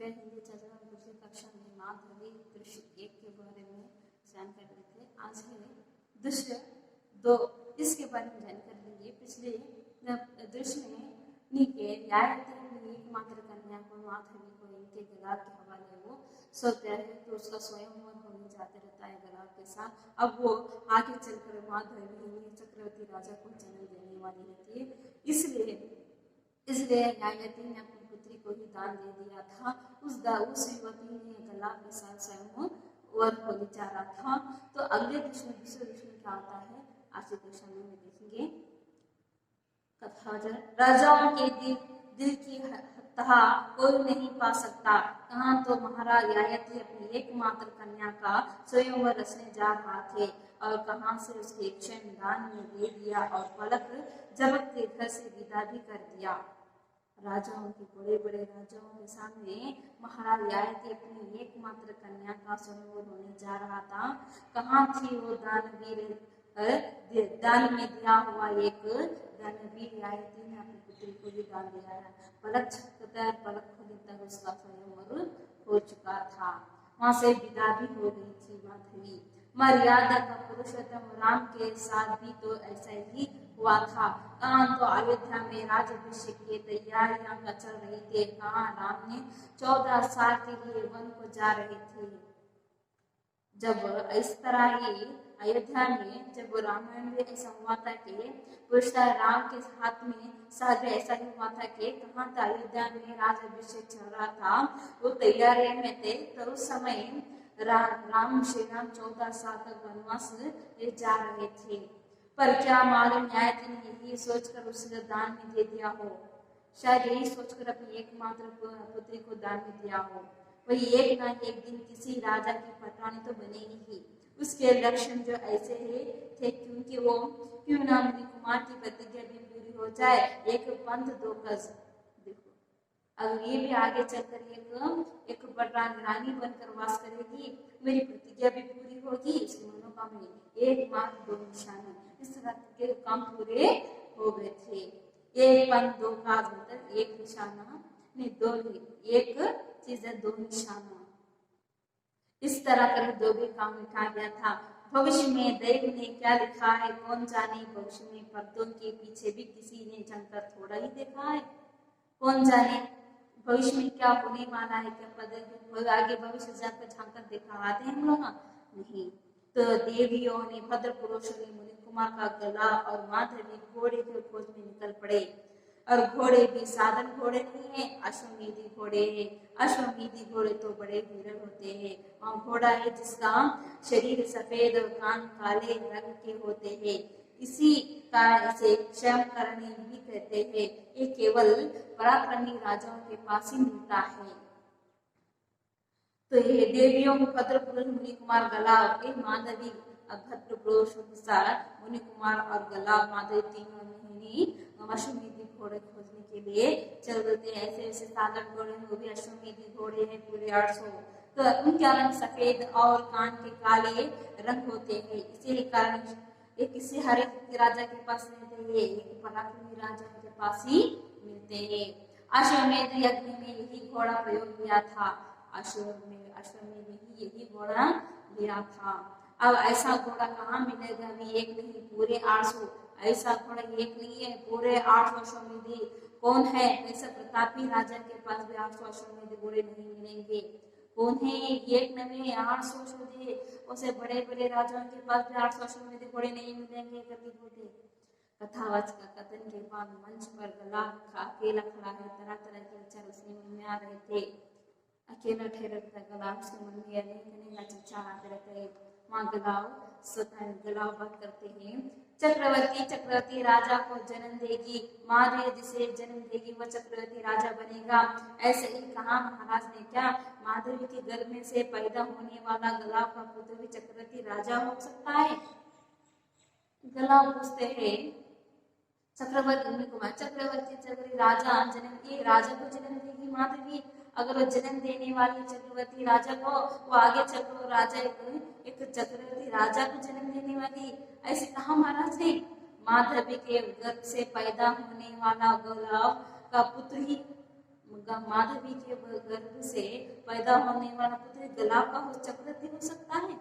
हिंदी चल रहा दूसरी कक्षा में माधवी दृश्य एक के बारे में जानकारी लेते हैं। आज है दृश्य 2, इसके बारे में जानकारी लेंगे। पिछले दृश्य में नीके एकमात्र कन्या को माधवी को इनके गलाब के हवाले वो सोचता है तो उसका स्वयंवर होने जाते रहता है गलाब के साथ। अब वो आगे चलकर माधवी चक्रवर्ती राजा को जन्म देने वाली रहती है। इसलिए ययाति ने अपनी पुत्री को ही दान दे दिया था। उस युवती ने गलाब के साथ स्वयं वर होने जा रहा था। तो अगले दृश्य में दूसरे दृश्य में क्या होता है आज के दृश्य में देखेंगे। कथा राजाओं के दिल की हत्या कोई नहीं पा सकता। कहाँ तो महाराज ययाति अपनी एकमात्र कन्या का स्वयंवर रचने जा रहा थे और कहाँ से उसके क्षण दान में दे दिया और पलक झपकते घर से विदा भी कर दिया। राजाओं के बड़े बड़े राजाओं के सामने महाराज ययाति अपनी एकमात्र कन्या का स्वयंवर होने जा रहा था। कहाँ थी वो दान में दिया हुआ एक दानवीर ययाति ने अपनी पुत्री को भी दान दिया है। पलक खोलने तक उसका स्वयंवर हो चुका था। वहां से विदा भी हो गई थी माधवी। मर्यादा का पुरुषोत्तम राम के साथ भी तो ऐसा ही हुआ था। कहाँ तो अयोध्या में राज्याभिषेक की तैयारियां चल रही थी। कहाँ राम ने 14 साल के लिए वन को जा रहे थे। जब इस तरह ही अयोध्या में जब रामायण में ऐसा हुआ था कि पुरुषोत्तम राम के हाथ में साथ ऐसा ही हुआ था कि कहाँ था अयोध्या में राज्याभिषेक चल रहा था, वो तैयारी में थे। तो उस समय श्री राम 14 साल तक वनवास ले जा रहे थे। पर क्या मालूम ययाति ने यही सोचकर उसे दान में दे दिया हो। शायद यही सोचकर अपनी एकमात्र पुत्री को दान में दिया हो। वही एक ना एक दिन किसी राजा की पटरानी तो बनेगी ही। उसके लक्षण जो ऐसे ही थे क्योंकि वो क्यों ना मुनि कुमार की प्रतिज्ञा भी पूरी हो जाए। एक पंथ 2 गज। देखो अगर ये भी आगे चलकर एक रानी बनकर वास करेगी, मेरी प्रतिज्ञा भी पूरी होगी, इसकी मनोकामना 1 मार्ग 2 निशाना, इस तरह के काम पूरे हो गए थे। 1 पंथ 2 काज मतलब 1 निशाना नहीं 2 एक चीज है 2 निशाना। इस तरह कर 2 भी काम लिखा गया था। भविष्य में दैव ने क्या लिखा है कौन जाने। भविष्य में पर्दों के पीछे भी किसी ने जानकर थोड़ा ही देखा है। कौन जाने भविष्य में क्या होने वाला है। क्या आगे भविष्य जाकर झांकर देखा आते हैं हम लोग नहीं। तो देवियों ने भद्र पुरुषों ने मुनि कुमार का गला और माधवी घोड़े के खोज में निकल पड़े। और घोड़े भी साधन घोड़े नहीं है, अश्वमेधी घोड़े है। अश्वमेधी घोड़े तो बड़े विरल होते हैं। और घोड़ा है जिसका शरीर सफेद और कान काले रंग के होते हैं। इसी कारण इसे क्षयकरणी भी कहते हैं। ये केवल पराक्रमी राजाओं के पास ही मिलता है। तो ये देवियों भद्र पुरुष मुनि कुमार गला माधवी भद्र पुरुष मुनि कुमार और गला माधवी तीनों अश्वमेधी घोड़े खोजने के लिए चल देते हैं। ऐसे साधारण घोड़े वो भी अश्वमेधी घोड़े हैं पूरे 800। तो उनका रंग सफेद और कान के काले रंग होते हैं। इसी कारण ये किसी हर एक राजा के पास मिलते हैं, एक पराक्रमी राजा के पास ही मिलते हैं। अश्वमेध यज्ञ में यही घोड़ा प्रयोग किया था। अश्वमेध में यही घोड़ा लिया था। अब ऐसा घोड़ा कहाँ मिलेगा। भी एक नहीं पूरे 800। ऐसा घोड़ा एक नहीं है पूरे 800 अश्वमेधी। कौन है ऐसा प्रतापी राजा के पास भी 800 अश्वमेधी घोड़े नहीं मिलेंगे। कौन है एक नहीं 800 अश्वमेधी। उसे बड़े बड़े राजाओं के पास भी 800 अश्वमेधी घोड़े नहीं मिलेंगे। कभी होते कथावाच का कथन के बाद मंच पर गला अकेला खड़ा है। तरह तरह के विचार उसके मन में आ रहे थे। अकेला ठहरा गला उसके मन में अनेक चर्चा आते रहते हैं। वहाँ गलाव बात करते हैं। चक्रवर्ती राजा को जन्म देगी। माधवी जिसे जन्म देगी वह चक्रवर्ती राजा बनेगा। ऐसे ही कहा महाराज ने क्या माधवी के गर्भ में से पैदा होने वाला गलाव का पुत्र भी चक्रवर्ती राजा हो सकता है। गलाव पूछते हैं चक्रवर्ती राजा जन्म राजा को जन्म देगी माधवी। अगर वो जन्म देने वाली चक्रवर्ती राजा को वो आगे चलो राजा एक चक्रवर्ती राजा को जन्म देने वाली ऐसे कहा महाराज ने। माधवी के गर्भ से पैदा होने वाला गलाव का पुत्र ही माधवी के गर्भ से पैदा होने वाला पुत्र गला का हो चक्रवर्ती हो सकता है?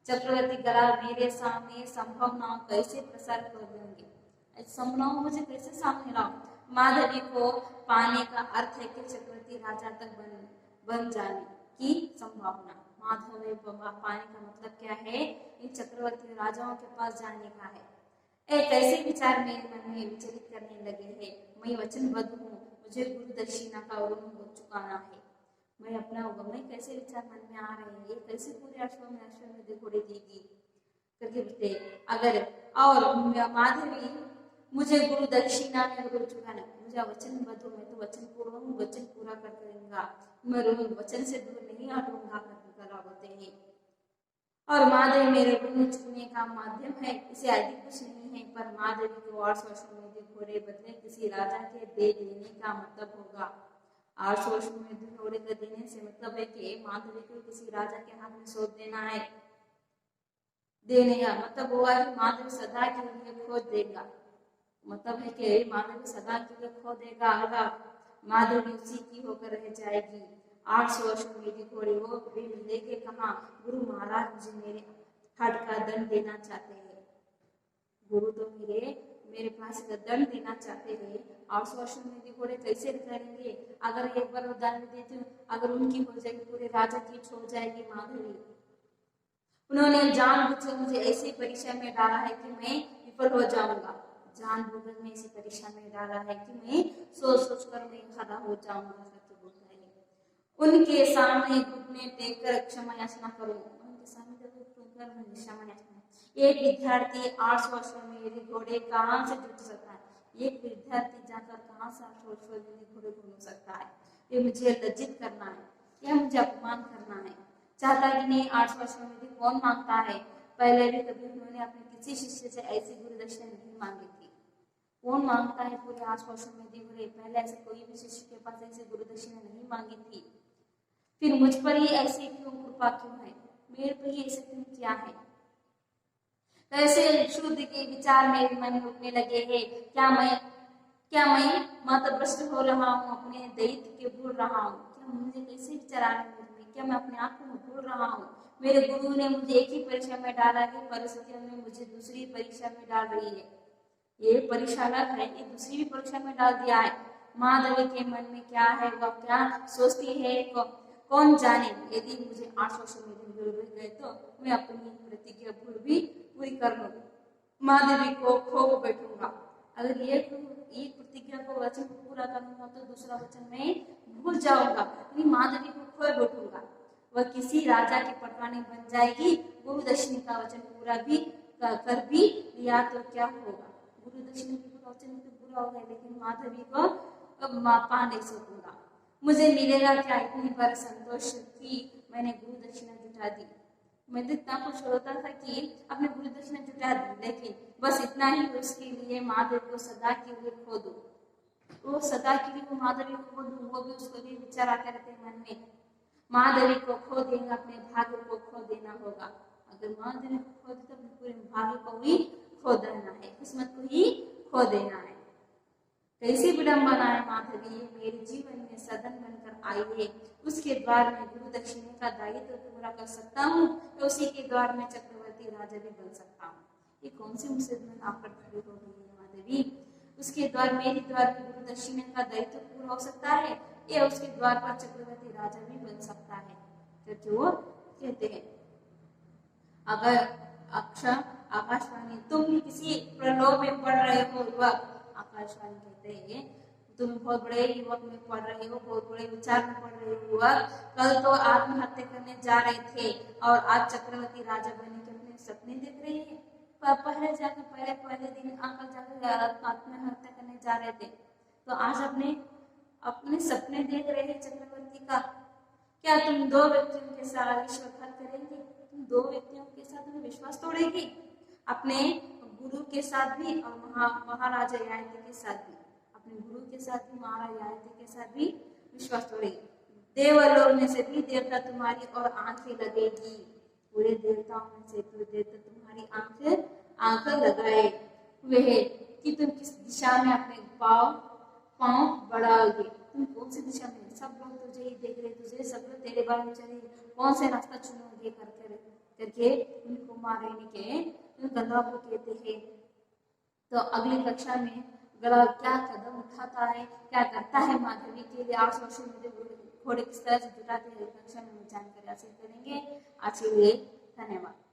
चक्रवर्ती गला मेरे सामने संभावनाओं कैसे प्रसार कर देंगे? संभावनाओं मुझे कैसे सामने लाओ? माधवी को पाने का अर्थ है कि चक्रवर्ती राजा तक बन जाने की संभावना। माधवी पाने का मतलब क्या है? इन चक्रवर्ती राजाओं के पास जाने का है। एक ऐसे विचार मेरे मन में विचलित करने लगे हैं। मैं वचनबद्ध हूँ, मुझे गुरु दक्षिणा का ऋण चुकाना है। मैं अपना होगा, मैं कैसे विचार मन में आ रहे हैं, ये कैसे पूरे अश्वमेध घोड़े देगी करके बोलते। अगर और माधवी मुझे गुरु दक्षिणा में ऋण चुकाना, मुझे वचनबद्ध हूँ, मैं तो वचन पूर्ण हूँ, वचन पूरा कर करूंगा, मैं वचन से दूर नहीं हटूंगा करके कला बोलते हैं। और माधवी मेरे ऋण चुकने का माध्यम है, इसे अधिक कुछ नहीं है, पर माधवी को 800 अश्वमेध घोड़े बदले किसी राजा के दे देने का मतलब होगा। 800 अश्वमेध घोड़े का देने से मतलब है कि माधवी को किसी राजा के हाथ में सौंप देना है। देने का मतलब हुआ कि माधवी सदा के लिए खो देगा, मतलब है कि माधवी सदा के लिए खो देगा, माधवी उसी की होकर रह जाएगी। 800 अश्वमेध घोड़े वो भी मिलेंगे कहाँ? गुरु महाराज मुझे मेरे हट का दंड देना चाहते हैं। गुरु तो मेरे पास दंड देना चाहते हैं। 800 अश्वमेध घोड़े कैसे करेंगे? अगर एक बार उदाहरण देती हूँ, अगर उनकी हो जाएगी, पूरे राजा की छोड़ जाएगी माधवी। उन्होंने जानबूझकर मुझे ऐसी परीक्षा में डाला है कि मैं विफल हो जाऊंगा। जानबूझकर में ऐसी परीक्षा में डाला है कि मैं सोच कर मैं खड़ा हो जाऊंगा करके बोलता है। उनके सामने घुटने टेक कर क्षमा याचना करो, उनके सामने क्षमा याचना। एक विद्यार्थी 800 अश्वमेध घोड़े कहाँ से जुट सकता है? एक विद्यार्थी जाकर कहाँ से 800 अश्वमेध घोड़े को मिल सकता है? ये मुझे लज्जित करना है, यह मुझे अपमान करना है। चाहता कि नहीं 800 अश्वमेध कौन मांगता है? पहले भी कभी उन्होंने अपने किसी शिष्य से ऐसी गुरु दक्षिणा नहीं मांगी थी। कौन मांगता है पूरे 800 अश्वमेध घोड़े? पहले ऐसे कोई भी शिष्य के पास ऐसी गुरु दक्षिणा नहीं मांगी थी। फिर मुझ पर ही ऐसे क्यों कृपा क्यों है? मेरे पर ही ऐसे क्यों क्या है? कैसे शुद्ध के विचार मेरे मन में उठने लगे हैं। क्या मैं मतभ्रष्ट हो रहा हूँ, अपने दैत्य के भूल रहा हूँ? क्या मुझे कैसे विचार आ रहे हैं? क्या मैं अपने आप को भूल रहा हूँ? मेरे गुरु ने मुझे एक ही परीक्षा में डाला है, परिस्थितियों में मुझे दूसरी परीक्षा में डाल रही है। ये परीक्षा अलग है, ये दूसरी भी परीक्षा में डाल दिया है। माधवी के मन में क्या है, वह क्या सोचती है, कौन जाने। यदि मुझे 800 अश्वमेध घोड़े गए तो मैं अपनी प्रतिज्ञा भी पूरी कर लूं, माधवी को खो बैठूंगा। अगर ये प्रतिज्ञा को वचन को पूरा करूंगा तो दूसरा वचन मैं भूल जाऊंगा, माधवी को खो बैठूंगा। वह किसी राजा की पटवानी बन जाएगी। गुरु दक्षिणा का वचन पूरा भी कर भी लिया तो क्या होगा? गुरु दक्षिणा का वचन तो पूरा होगा, लेकिन माधवी को पा नहीं सकूंगा। मुझे मिलेगा क्या? इतनी बार संतोष की मैंने गुरु दक्षिणा जुटा दी। मैं तो इतना खुश होता था कि अपने गुरु दक्षिणा जुटा दी, लेकिन बस इतना ही उसके लिए माधवी को सदा के लिए खो दो। वो सदा के लिए वो माधवी को खो दूं, वो भी उसको भी विचार आते रहते मन में। माधवी को खो देगा, अपने भाग्य को खो देना होगा। अगर माधवी को खो दे तो पूरे भाग्य को ही खो देना है, किस्मत को ही खो देना है। कैसी विडंबना है माधवी, मेरे जीवन में सदन बनकर आई है। उसके द्वार में गुरु दक्षिणा का दायित्व पूरा कर सकता हूँ, तो उसी के द्वार में चक्रवर्ती राजा भी बन सकता हूँ। ये कौन सी मुसीबत आकर खड़ी हो गई है माधवी? उसके द्वार मेरे द्वार में गुरु दक्षिणा का दायित्व पूरा हो सकता है, या उसके द्वार पर चक्रवर्ती राजा भी बन सकता है, क्योंकि वो कहते हैं। अगर अक्षर आकाशवाणी तुम भी किसी प्रलोभ में पड़ रहे हो, आकाशवाणी कहते हैं तुम बहुत बड़े युवक में पढ़ रहे हो, बहुत बड़े विचार में पढ़ रहे हो। कल तो आत्महत्या करने जा रहे थे और आज चक्रवर्ती राजा बनने के अपने सपने देख रहे हैं। पर पहले दिन आकर जाकर आत्महत्या करने जा रहे थे, तो आज अपने सपने देख रहे हैं चक्रवर्ती का। क्या तुम दो व्यक्तियों के साथ विश्वासघात करेंगे? तुम दो व्यक्तियों के साथ तुम्हें विश्वास तोड़ेगी, अपने गुरु के साथ भी और महाराजा ययाति के साथ भी। अपने गुरु के साथ भी, महाराजा ययाति के साथ भी विश्वास तोड़ेगी। देवलोक में से भी देवता तुम्हारी और आंखें लगेगी। पूरे देवताओं में से पूरे देवता तुम्हारी आंखें लगाए हुए है कि तुम किस दिशा में अपने पाँव बढ़ाओगे। तुम कौन सी दिशा में, सब लोग तुझे ही देख रहे, तुझे सब लोग तेरे बारे में चले, कौन से रास्ता चुनोगे करके उनको मारेने के गंगा को कहते हैं। तो अगली कक्षा में गला क्या कदम उठाता है, क्या करता है माधवी के लिए, आप सोशल मीडिया घोड़े किस तरह से जुटाते हैं, कक्षा में जानकारी हासिल करेंगे। आज के लिए धन्यवाद।